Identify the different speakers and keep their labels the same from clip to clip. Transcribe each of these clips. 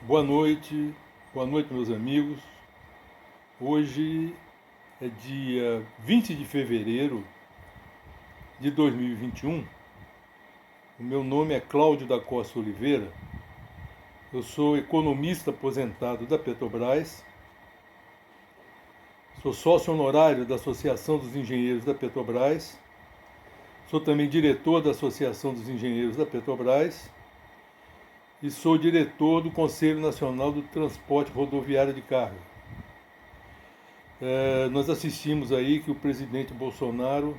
Speaker 1: boa noite meus amigos. Hoje é dia 20 de fevereiro de 2021. O meu nome é Cláudio da Costa Oliveira. Eu sou economista aposentado da Petrobras. Sou sócio honorário da Associação dos Engenheiros da Petrobras. Sou também diretor da Associação dos Engenheiros da Petrobras. E sou diretor do Conselho Nacional do Transporte Rodoviário de Carga. Nós assistimos aí que o presidente Bolsonaro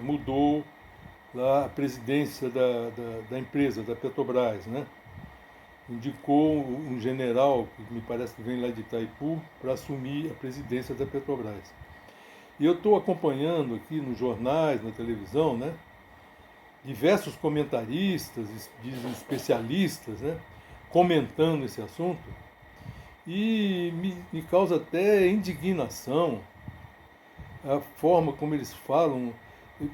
Speaker 1: mudou lá a presidência da empresa, da Petrobras, né? Indicou um general, que me parece que vem lá de Itaipu, para assumir a presidência da Petrobras. E eu estou acompanhando aqui nos jornais, na televisão, né? Diversos comentaristas, dizem especialistas, né, comentando esse assunto, e me causa até indignação a forma como eles falam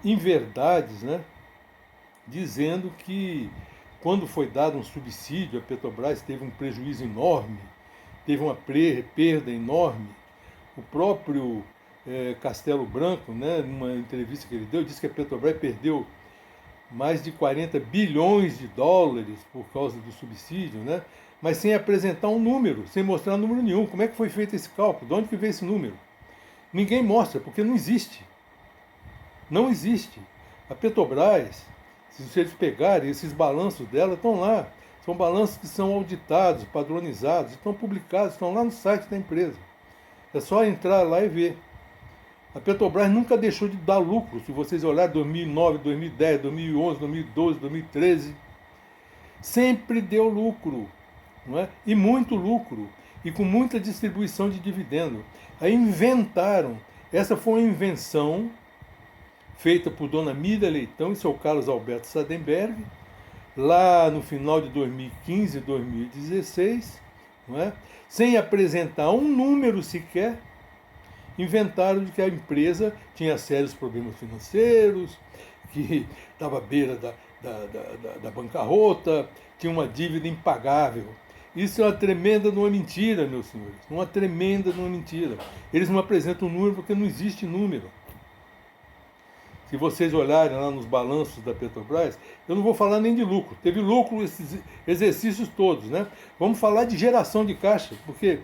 Speaker 1: inverdades, né, dizendo que quando foi dado um subsídio, a Petrobras teve um prejuízo enorme, teve uma perda enorme. O próprio Castelo Branco, né, numa entrevista que ele deu, disse que a Petrobras perdeu mais de 40 bilhões de dólares por causa do subsídio, né? Mas sem apresentar um número, sem mostrar número nenhum. Como é que foi feito esse cálculo? De onde que veio esse número? Ninguém mostra, porque não existe. Não existe. A Petrobras, se vocês pegarem, esses balanços dela estão lá. São balanços que são auditados, padronizados, estão publicados, estão lá no site da empresa. É só entrar lá e ver. A Petrobras nunca deixou de dar lucro, se vocês olharem 2009, 2010, 2011, 2012, 2013. Sempre deu lucro, não é? E muito lucro, e com muita distribuição de dividendo. Aí inventaram, essa foi uma invenção feita por Dona Miriam Leitão e seu Carlos Alberto Sardenberg, lá no final de 2015, 2016, não é? Sem apresentar um número sequer. Inventaram de que a empresa tinha sérios problemas financeiros, que estava à beira da bancarrota, tinha uma dívida impagável. Isso é uma tremenda de uma mentira, meus senhores. Uma tremenda de uma mentira. Eles não apresentam número porque não existe número. Se vocês olharem lá nos balanços da Petrobras, eu não vou falar nem de lucro. Teve lucro esses exercícios todos, né? Vamos falar de geração de caixa, porque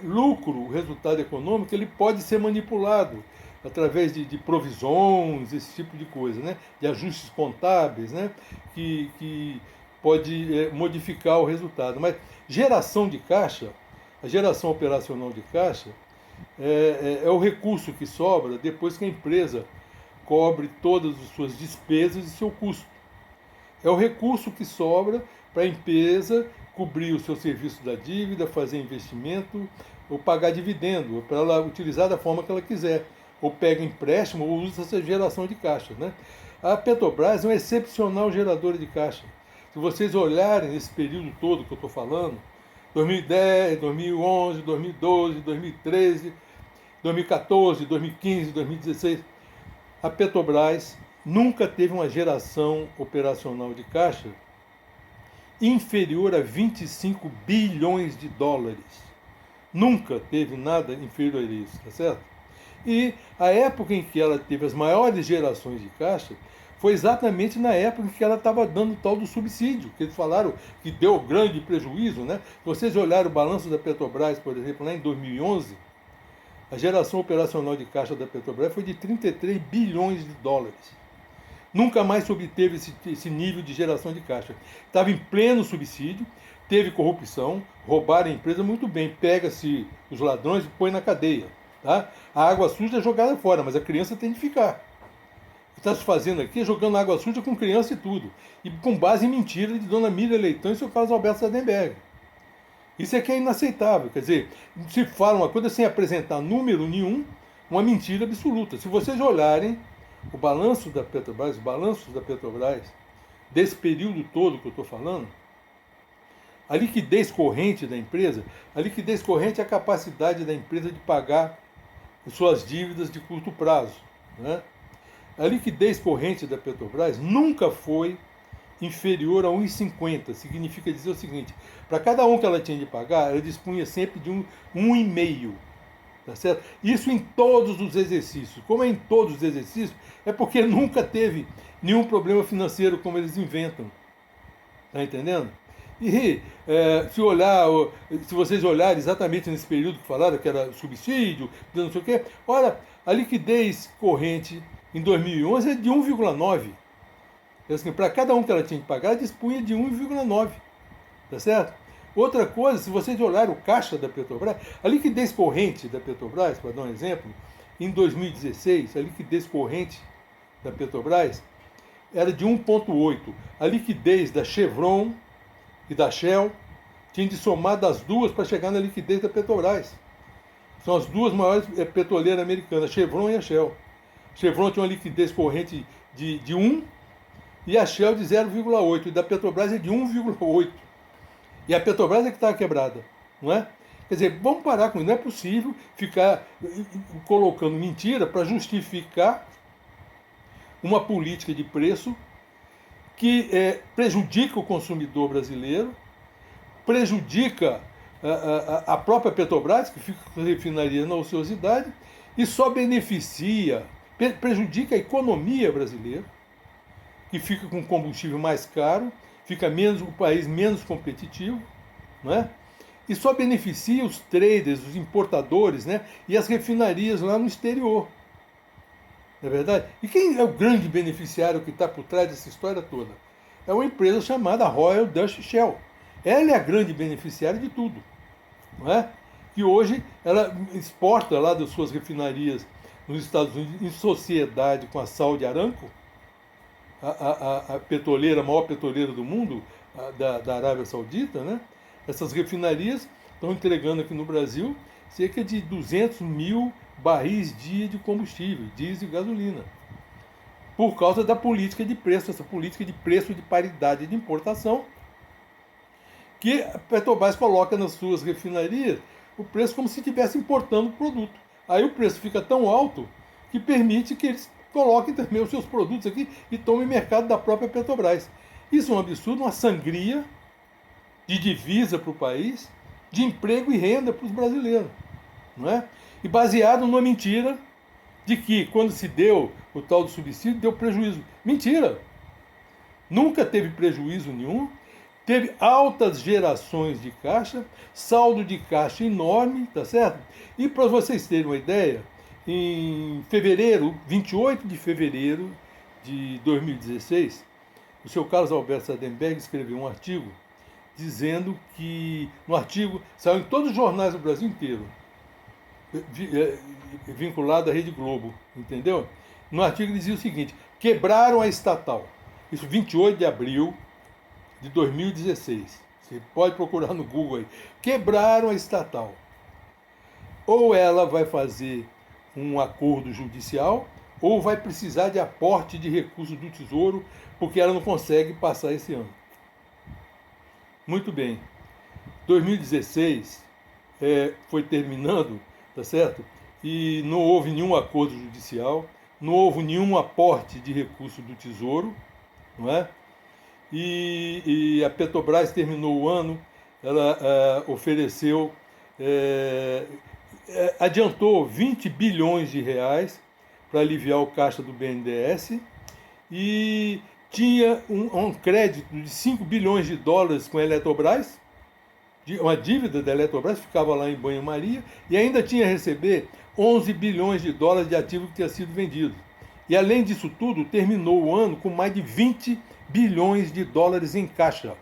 Speaker 1: lucro, o resultado econômico, ele pode ser manipulado através de provisões, esse tipo de coisa, né? De ajustes contábeis, né? Que pode modificar o resultado. Mas geração de caixa, a geração operacional de caixa, é o recurso que sobra depois que a empresa cobre todas as suas despesas e seu custo. É o recurso que sobra para a empresa cobrir o seu serviço da dívida, fazer investimento, ou pagar dividendo, para ela utilizar da forma que ela quiser. Ou pega empréstimo ou usa essa geração de caixa, né? A Petrobras é uma excepcional geradora de caixa. Se vocês olharem esse período todo que eu estou falando, 2010, 2011, 2012, 2013, 2014, 2015, 2016, a Petrobras nunca teve uma geração operacional de caixa inferior a 25 bilhões de dólares. Nunca teve nada inferior a isso, tá certo? E a época em que ela teve as maiores gerações de caixa foi exatamente na época em que ela estava dando o tal do subsídio, que eles falaram que deu grande prejuízo, né? Se vocês olharem o balanço da Petrobras, por exemplo, lá em 2011, a geração operacional de caixa da Petrobras foi de 33 bilhões de dólares. Nunca mais se obteve esse nível de geração de caixa. Estava em pleno subsídio, teve corrupção, roubaram a empresa muito bem. Pega-se os ladrões e põe na cadeia. Tá? A água suja é jogada fora, mas a criança tem de ficar. O que está se fazendo aqui é jogando água suja com criança e tudo. E com base em mentira de Dona Miriam Leitão e seu Carlos Alberto Sardenberg. Isso é que é inaceitável, quer dizer, se fala uma coisa sem apresentar número nenhum, uma mentira absoluta. Se vocês olharem o balanço da Petrobras, os balanços da Petrobras, desse período todo que eu estou falando, a liquidez corrente da empresa, a liquidez corrente é a capacidade da empresa de pagar suas dívidas de curto prazo, né? A liquidez corrente da Petrobras nunca foi inferior a 1,50. Significa dizer o seguinte, para cada um que ela tinha de pagar, ela dispunha sempre de 1,5. Tá certo? Isso em todos os exercícios. Como é em todos os exercícios, é porque nunca teve nenhum problema financeiro como eles inventam. Tá entendendo? E se vocês olharem exatamente nesse período que falaram, que era subsídio, não sei o quê, olha, a liquidez corrente em 2011 é de 1,9. Assim, para cada um que ela tinha que pagar, ela dispunha de 1,9. Tá certo? Outra coisa, se vocês olharem o caixa da Petrobras, a liquidez corrente da Petrobras, para dar um exemplo, em 2016, a liquidez corrente da Petrobras era de 1,8. A liquidez da Chevron e da Shell tinha de somar das duas para chegar na liquidez da Petrobras. São as duas maiores petroleiras americanas, a Chevron e a Shell. A Chevron tinha uma liquidez corrente de 1 e a Shell de 0,8. E da Petrobras é de 1,8. E a Petrobras é que estava quebrada, não é? Quer dizer, vamos parar com isso. Não é possível ficar colocando mentira para justificar uma política de preço que prejudica o consumidor brasileiro, prejudica a própria Petrobras, que fica com a refinaria na ociosidade, e só beneficia, prejudica a economia brasileira, que fica com combustível mais caro, fica o país menos competitivo, não é? E só beneficia os traders, os importadores, né? E as refinarias lá no exterior. Não é verdade? E quem é o grande beneficiário que está por trás dessa história toda? É uma empresa chamada Royal Dutch Shell. Ela é a grande beneficiária de tudo, não é? Que hoje ela exporta lá das suas refinarias nos Estados Unidos em sociedade com a Saudi Aramco, a petroleira, a maior petroleira do mundo, da Arábia Saudita, né? Essas refinarias estão entregando aqui no Brasil cerca de 200 mil barris dia de combustível, diesel e gasolina, por causa da política de preço, essa política de preço de paridade de importação, que a Petrobras coloca nas suas refinarias o preço como se estivesse importando o produto. Aí o preço fica tão alto que permite que eles coloquem também os seus produtos aqui e tomem mercado da própria Petrobras. Isso é um absurdo, uma sangria de divisa para o país, de emprego e renda para os brasileiros, não é? E baseado numa mentira de que quando se deu o tal do subsídio, deu prejuízo. Mentira! Nunca teve prejuízo nenhum, teve altas gerações de caixa, saldo de caixa enorme, tá certo? E para vocês terem uma ideia, em fevereiro, 28 de fevereiro de 2016, o seu Carlos Alberto Sadenberg escreveu um artigo dizendo que, no artigo, saiu em todos os jornais do Brasil inteiro, vinculado à Rede Globo, entendeu? No artigo dizia o seguinte: quebraram a estatal. Isso 28 de abril de 2016. Você pode procurar no Google aí. Quebraram a estatal. Ou ela vai fazer um acordo judicial, ou vai precisar de aporte de recursos do Tesouro, porque ela não consegue passar esse ano. Muito bem. 2016 foi terminando, tá certo? E não houve nenhum acordo judicial, não houve nenhum aporte de recurso do Tesouro, não é? E a Petrobras terminou o ano, ela ofereceu, adiantou 20 bilhões de reais para aliviar o caixa do BNDES e tinha um crédito de 5 bilhões de dólares com a Eletrobras, uma dívida da Eletrobras, ficava lá em banho-maria, e ainda tinha a receber 11 bilhões de dólares de ativo que tinha sido vendido. E além disso tudo, terminou o ano com mais de 20 bilhões de dólares em caixa.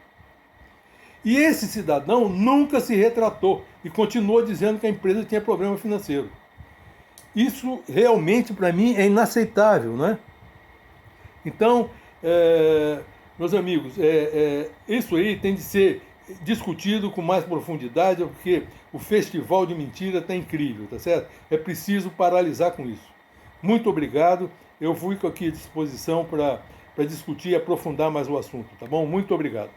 Speaker 1: E esse cidadão nunca se retratou e continuou dizendo que a empresa tinha problema financeiro. Isso realmente, para mim, é inaceitável, né? Então, meus amigos, isso aí tem de ser discutido com mais profundidade, porque o festival de mentira está incrível, tá certo? É preciso paralisar com isso. Muito obrigado. Eu fico aqui à disposição para discutir e aprofundar mais o assunto, tá bom? Muito obrigado.